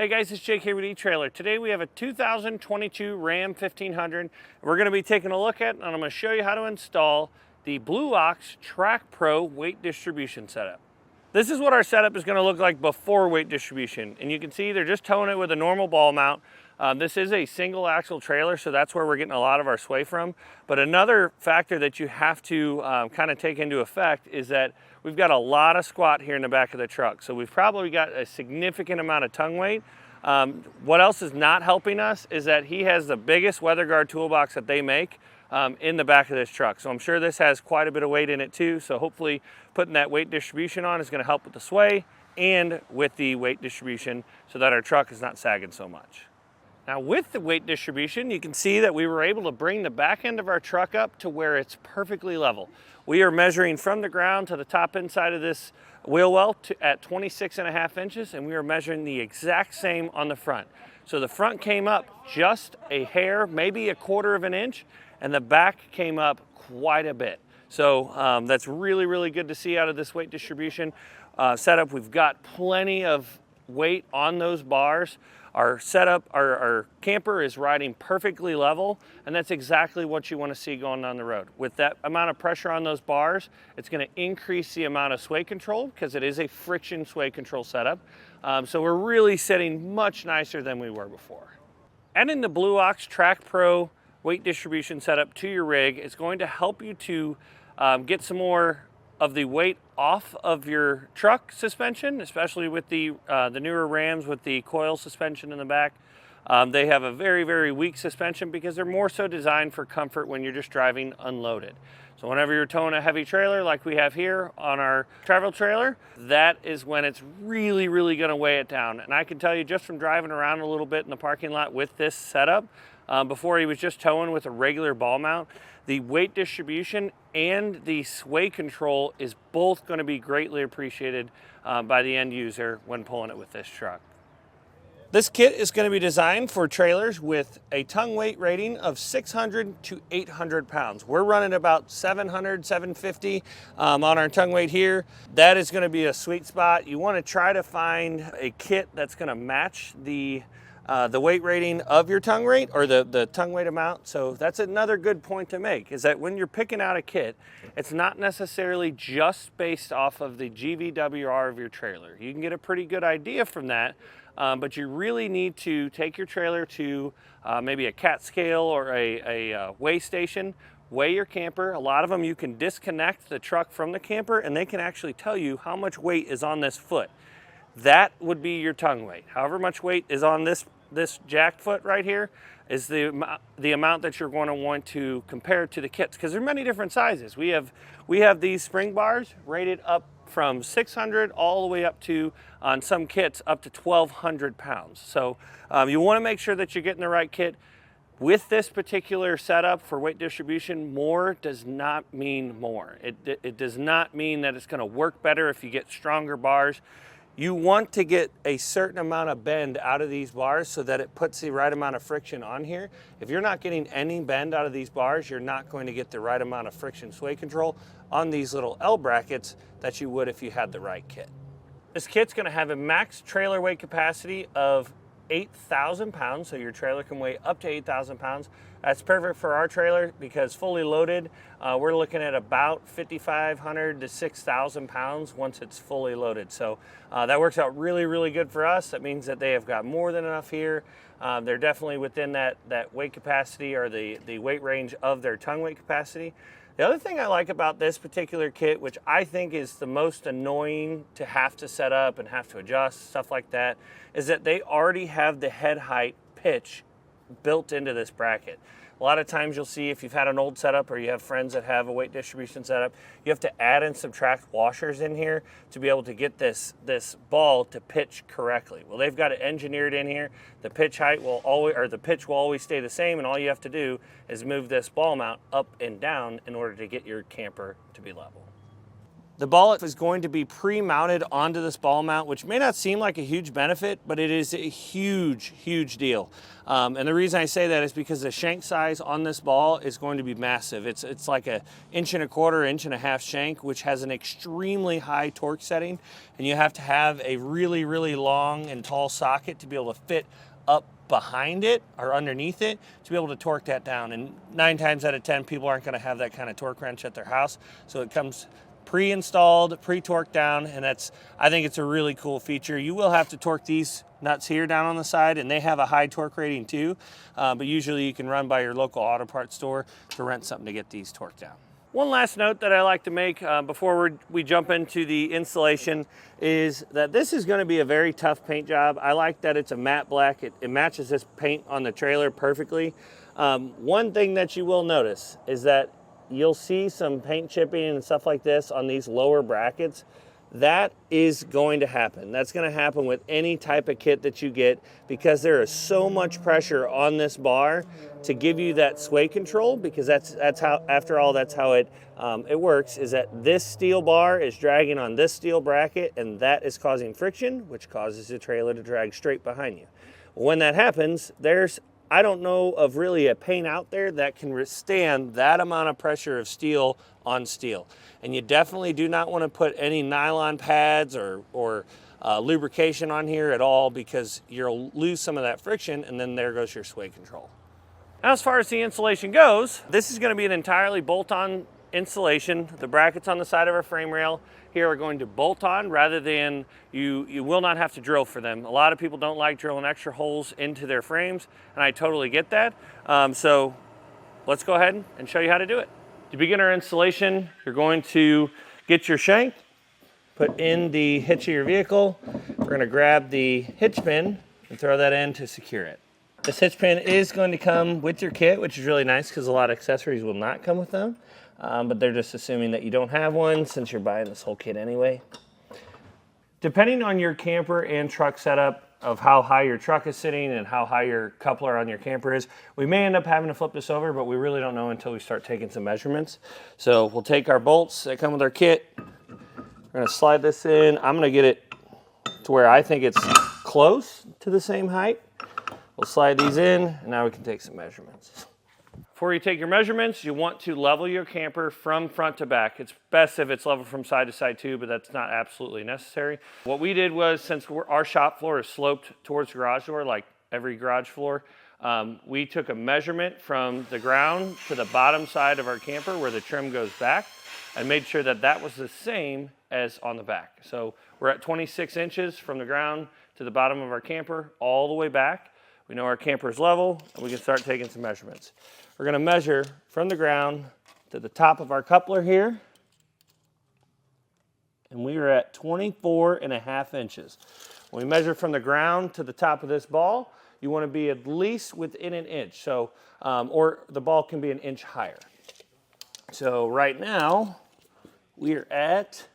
Hey guys, it's Jake here with eTrailer. Today we have a 2022 Ram 1500. We're going to be taking a look at, and I'm going to show you how to install the Blue Ox TrackPro weight distribution setup. This is what our setup is going to look like before weight distribution. And you can see they're just towing it with a normal ball mount. This is a single axle trailer, so that's where we're getting a lot of our sway from. But another factor that you have to kind of take into effect is that we've got a lot of squat here in the back of the truck. So we've probably got a significant amount of tongue weight. What else is not helping us is that he has the biggest weather guard toolbox that they make in the back of this truck. So I'm sure this has quite a bit of weight in it too. So hopefully putting that weight distribution on is going to help with the sway and with the weight distribution so that our truck is not sagging so much. Now with the weight distribution, you can see that we were able to bring the back end of our truck up to where it's perfectly level. We are measuring from the ground to the top inside of this wheel well at 26.5 inches, and we are measuring the exact same on the front. So the front came up just a hair, maybe a quarter of an inch, and the back came up quite a bit. So that's really, really good to see out of this weight distribution setup. We've got plenty of weight on those bars. Our setup, our camper is riding perfectly level, and that's exactly what you want to see going down the road. With that amount of pressure on those bars, it's going to increase the amount of sway control because it is a friction sway control setup. So we're really sitting much nicer than we were before. Adding the Blue Ox TrackPro weight distribution setup to your rig is going to help you to get some more of the weight off of your truck suspension, especially with the newer Rams with the coil suspension in the back. They have a very, very weak suspension because they're more so designed for comfort when you're just driving unloaded. So whenever you're towing a heavy trailer like we have here on our travel trailer, that is when it's really, really gonna weigh it down. And I can tell you just from driving around a little bit in the parking lot with this setup, before he was just towing with a regular ball mount, the weight distribution and the sway control is both going to be greatly appreciated by the end user when pulling it with this truck. This kit is going to be designed for trailers with a tongue weight rating of 600 to 800 pounds. We're running about 700, 750 on our tongue weight here. That is going to be a sweet spot. You want to try to find a kit that's going to match the weight rating of your tongue weight, or the tongue weight amount. So that's another good point to make, is that when you're picking out a kit, it's not necessarily just based off of the GVWR of your trailer. You can get a pretty good idea from that, but you really need to take your trailer to maybe a CAT scale or a weigh station, weigh your camper. A lot of them you can disconnect the truck from the camper and they can actually tell you how much weight is on this foot. That would be your tongue weight. However much weight is on this jack foot right here is the amount that you're going to want to compare to the kits, because there are many different sizes. We have these spring bars rated up from 600 all the way up to, on some kits, up to 1,200 pounds. So you want to make sure that you're getting the right kit. With this particular setup for weight distribution, more does not mean more. It does not mean that it's going to work better if you get stronger bars. You want to get a certain amount of bend out of these bars so that it puts the right amount of friction on here. If you're not getting any bend out of these bars, you're not going to get the right amount of friction sway control on these little L brackets that you would if you had the right kit. This kit's going to have a max trailer weight capacity of 8,000 pounds, so your trailer can weigh up to 8,000 pounds. That's perfect for our trailer because fully loaded, we're looking at about 5,500 to 6,000 pounds once it's fully loaded. So that works out really, really good for us. That means that they have got more than enough here. They're definitely within that weight capacity, or the weight range of their tongue weight capacity. The other thing I like about this particular kit, which I think is the most annoying to have to set up and have to adjust, stuff like that, is that they already have the head height pitch built into this bracket. A lot of times you'll see, if you've had an old setup or you have friends that have a weight distribution setup, you have to add and subtract washers in here to be able to get this ball to pitch correctly. Well, they've got it engineered in here. The pitch height will always, or the pitch will always stay the same, and all you have to do is move this ball mount up and down in order to get your camper to be level. The ball is going to be pre-mounted onto this ball mount, which may not seem like a huge benefit, but it is a huge, huge deal. And the reason I say that is because the shank size on this ball is going to be massive. It's like a 1.25 inch, 1.5 inch shank, which has an extremely high torque setting, and you have to have a really, really long and tall socket to be able to fit up behind it or underneath it to be able to torque that down. And 9 times out of 10, people aren't going to have that kind of torque wrench at their house, so it comes pre-installed, pre-torqued down, and I think it's a really cool feature. You will have to torque these nuts here down on the side, and they have a high torque rating too, but usually you can run by your local auto parts store to rent something to get these torqued down. One last note that I like to make before we jump into the installation is that this is going to be a very tough paint job. I like that it's a matte black. It matches this paint on the trailer perfectly. One thing that you will notice is that you'll see some paint chipping and stuff like this on these lower brackets. That is going to happen. That's going to happen with any type of kit that you get, because there is so much pressure on this bar to give you that sway control, because that's how, after all, that's how it works, is that this steel bar is dragging on this steel bracket, and that is causing friction, which causes the trailer to drag straight behind you. When that happens, I don't know of really a paint out there that can withstand that amount of pressure of steel on steel. And you definitely do not want to put any nylon pads or lubrication on here at all, because you'll lose some of that friction, and then there goes your sway control. Now, as far as the installation goes, this is going to be an entirely bolt-on installation. The brackets on the side of our frame rail here are going to bolt on, rather than you will not have to drill for them. A lot of people don't like drilling extra holes into their frames, and I totally get that. So let's go ahead and show you how to do it. To begin our installation, you're going to get your shank, put in the hitch of your vehicle. We're going to grab the hitch pin and throw that in to secure it. This hitch pin is going to come with your kit, which is really nice because a lot of accessories will not come with them. But they're just assuming that you don't have one since you're buying this whole kit anyway. Depending on your camper and truck setup of how high your truck is sitting and how high your coupler on your camper is, we may end up having to flip this over, but we really don't know until we start taking some measurements. So we'll take our bolts that come with our kit. We're going to slide this in. I'm going to get it to where I think it's close to the same height. We'll slide these in, and now we can take some measurements. Before you take your measurements, you want to level your camper from front to back. It's best if it's level from side to side too, but that's not absolutely necessary. What we did was, since our shop floor is sloped towards the garage door, like every garage floor, we took a measurement from the ground to the bottom side of our camper where the trim goes back, and made sure that that was the same as on the back. So we're at 26 inches from the ground to the bottom of our camper, all the way back. We know our camper is level, and we can start taking some measurements. We're going to measure from the ground to the top of our coupler here, and we are at 24.5 inches. When we measure from the ground to the top of this ball, you want to be at least within an inch, so or the ball can be an inch higher. So right now, we're at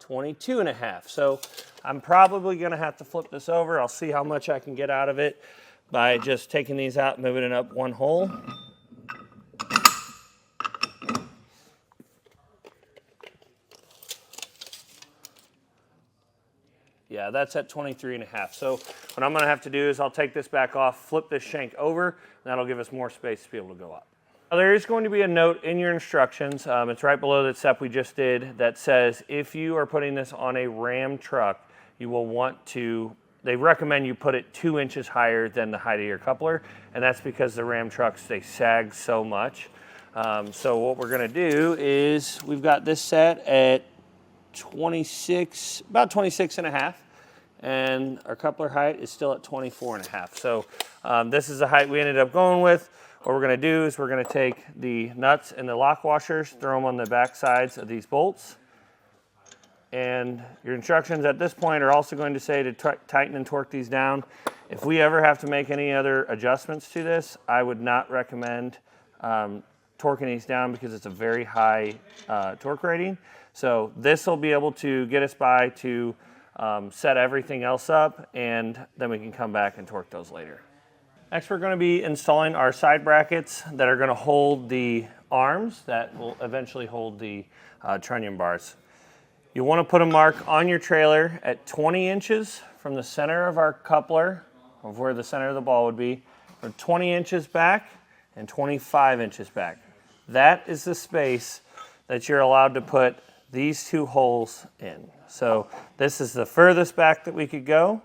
22.5. So I'm probably going to have to flip this over. I'll see how much I can get out of it by just taking these out and moving it up one hole. Yeah, that's at 23.5. So what I'm going to have to do is I'll take this back off, flip this shank over, and that'll give us more space to be able to go up. Now, there is going to be a note in your instructions. It's right below that step we just did that says if you are putting this on a Ram truck, you will want to, they recommend you put it 2 inches higher than the height of your coupler, and that's because the Ram trucks, they sag so much. So what we're going to do is we've got this set at 26, about 26.5, and our coupler height is still at 24.5. So this is the height we ended up going with. What we're going to do is we're going to take the nuts and the lock washers, throw them on the back sides of these bolts. And your instructions at this point are also going to say to tighten and torque these down. If we ever have to make any other adjustments to this, I would not recommend torquing these down because it's a very high torque rating. So this will be able to get us by to set everything else up, and then we can come back and torque those later. Next, we're going to be installing our side brackets that are going to hold the arms that will eventually hold the trunnion bars. You want to put a mark on your trailer at 20 inches from the center of our coupler, of where the center of the ball would be, from 20 inches back and 25 inches back. That is the space that you're allowed to put these two holes in. So this is the furthest back that we could go.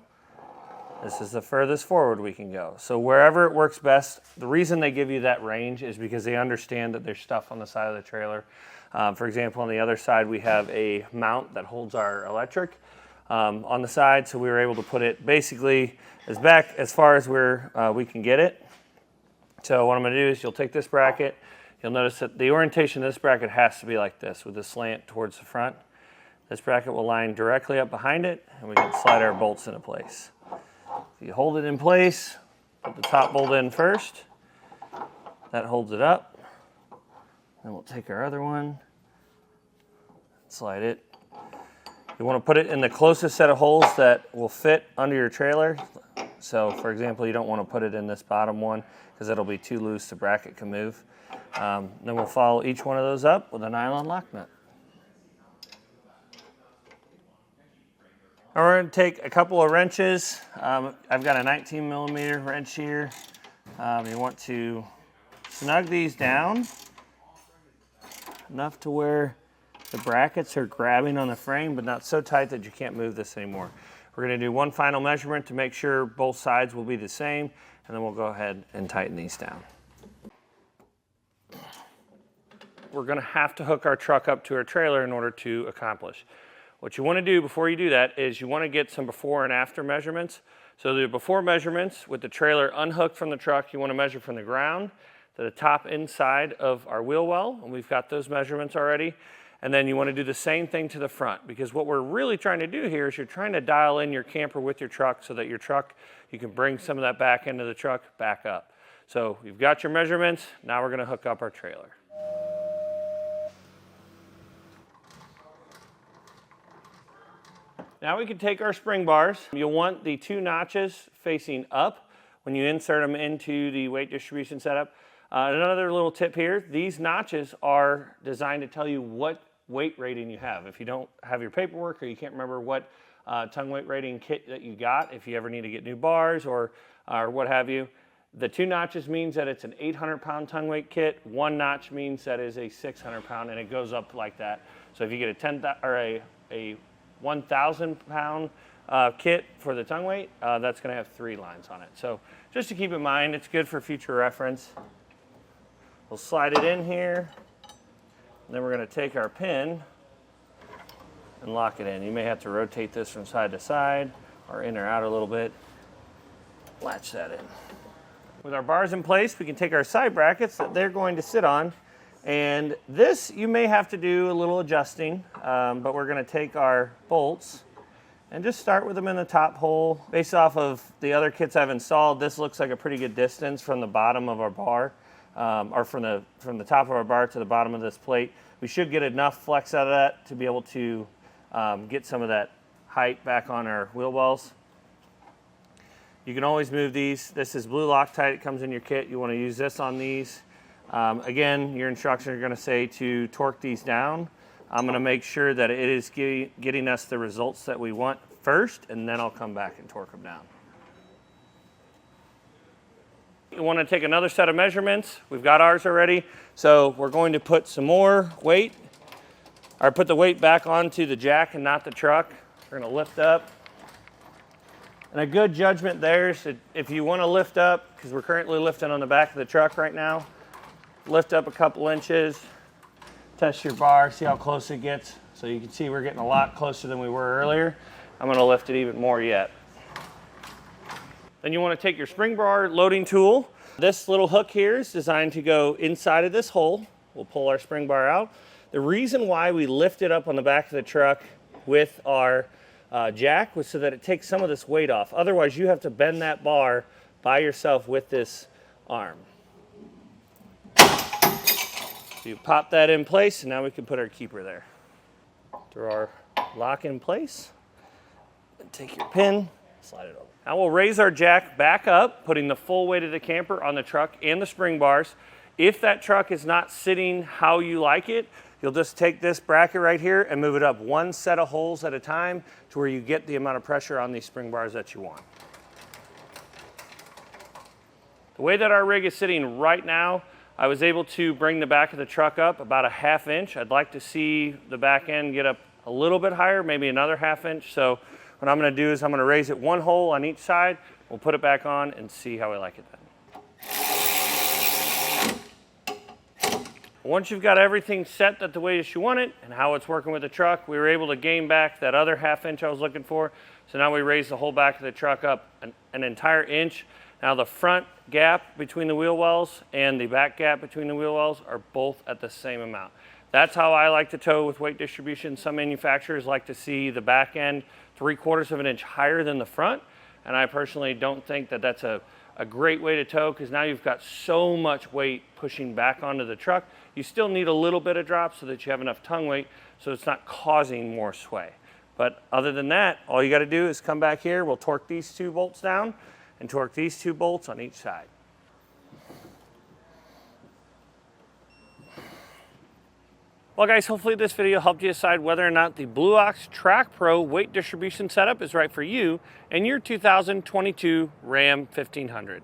This is the furthest forward we can go. So wherever it works best, the reason they give you that range is because they understand that there's stuff on the side of the trailer. For example, on the other side, we have a mount that holds our electric on the side. So we were able to put it basically as back as far as we can get it. So what I'm going to do is you'll take this bracket. You'll notice that the orientation of this bracket has to be like this, with the slant towards the front. This bracket will line directly up behind it, and we can slide our bolts into place. If you hold it in place, put the top bolt in first. That holds it up. Then we'll take our other one, slide it. You want to put it in the closest set of holes that will fit under your trailer. So, for example, you don't want to put it in this bottom one because it'll be too loose, the bracket can move. Then we'll follow each one of those up with a nylon lock nut. Now we're going to take a couple of wrenches. I've got a 19mm wrench here. You want to snug these down enough to where the brackets are grabbing on the frame, but not so tight that you can't move this anymore. We're going to do one final measurement to make sure both sides will be the same, and then we'll go ahead and tighten these down. We're going to have to hook our truck up to our trailer in order to accomplish. What you want to do before you do that is you want to get some before and after measurements. So the before measurements with the trailer unhooked from the truck, you want to measure from the ground to the top inside of our wheel well, and we've got those measurements already. And then you want to do the same thing to the front, because what we're really trying to do here is you're trying to dial in your camper with your truck so that your truck, you can bring some of that back into the truck back up. So you've got your measurements, now we're going to hook up our trailer. Now we can take our spring bars. You'll want the two notches facing up when you insert them into the weight distribution setup. Another little tip here, these notches are designed to tell you what weight rating you have. If you don't have your paperwork or you can't remember what tongue weight rating kit that you got, if you ever need to get new bars or what have you, the two notches means that it's an 800-pound tongue weight kit. One notch means that is a 600-pound, and it goes up like that. So if you get a 1,000-pound kit for the tongue weight, that's going to have 3 lines on it. So just to keep in mind, it's good for future reference. We'll slide it in here, and then we're going to take our pin and lock it in. You may have to rotate this from side to side or in or out a little bit. Latch that in. With our bars in place, we can take our side brackets that they're going to sit on, and this you may have to do a little adjusting, but we're going to take our bolts and just start with them in the top hole. Based off of the other kits I've installed, this looks like a pretty good distance from the bottom of our bar. Or from the top of our bar to the bottom of this plate. We should get enough flex out of that to be able to get some of that height back on our wheel wells. You can always move these. This is blue Loctite. It comes in your kit. You want to use this on these. Again, your instructions are going to say to torque these down. I'm going to make sure that it is getting us the results that we want first, and then I'll come back and torque them down. You want to take another set of measurements. We've got ours already. So we're going to put some more weight, or put the weight back onto the jack and not the truck. We're going to lift up. And a good judgment there is if you want to lift up, because we're currently lifting on the back of the truck right now, lift up a couple inches, test your bar, see how close it gets. So you can see we're getting a lot closer than we were earlier. I'm going to lift it even more yet. Then you want to take your spring bar loading tool. This little hook here is designed to go inside of this hole. We'll pull our spring bar out. The reason why we lift it up on the back of the truck with our jack was so that it takes some of this weight off. Otherwise, you have to bend that bar by yourself with this arm. So you pop that in place, and now we can put our keeper there. Throw our lock in place, and take your pin, slide it over. Now we'll raise our jack back up, putting the full weight of the camper on the truck and the spring bars. If that truck is not sitting how you like it, You'll just take this bracket right here and move it up one set of holes at a time to where you get the amount of pressure on these spring bars that you want. The way that our rig is sitting right now, I was able to bring the back of the truck up about a ½ inch. I'd like to see the back end get up a little bit higher, maybe another ½ inch. So what I'm going to do is I'm going to raise it one hole on each side. We'll put it back on and see how we like it then. Once you've got everything set that the way that you want it and how it's working with the truck, we were able to gain back that other ½ inch I was looking for. So now we raised the whole back of the truck up an entire inch. Now the front gap between the wheel wells and the back gap between the wheel wells are both at the same amount. That's how I like to tow with weight distribution. Some manufacturers like to see the back end 3/4 of an inch higher than the front. And I personally don't think that that's a great way to tow, because now you've got so much weight pushing back onto the truck. You still need a little bit of drop so that you have enough tongue weight so it's not causing more sway. But other than that, all you got to do is come back here. We'll torque these 2 bolts down and torque these 2 bolts on each side. Well guys, hopefully this video helped you decide whether or not the Blue Ox TrackPro weight distribution setup is right for you and your 2022 Ram 1500.